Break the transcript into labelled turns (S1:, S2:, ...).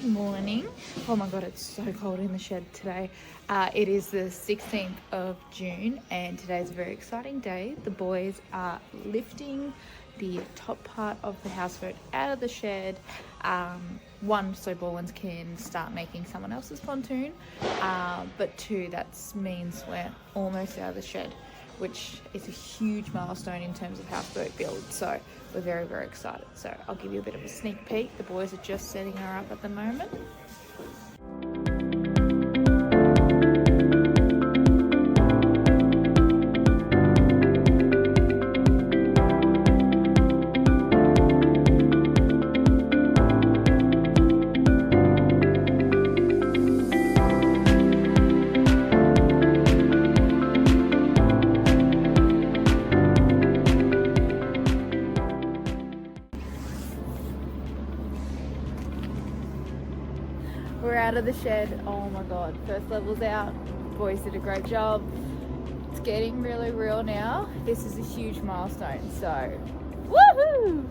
S1: good morning. Oh my god, it's so cold in the shed today. It is the 16th of June and today's a very exciting day. The boys are lifting the top part of the houseboat out of the shed. One, so Ballins can start making someone else's pontoon, but two, that means we're almost out of the shed, which is a huge milestone in terms of houseboat build. So we're very, very excited. So I'll give you a bit of a sneak peek. The boys are just setting her up at the moment. We're out of the shed. Oh my god, first level's out. Boys did a great job. It's getting really real now. This is a huge milestone, so woohoo!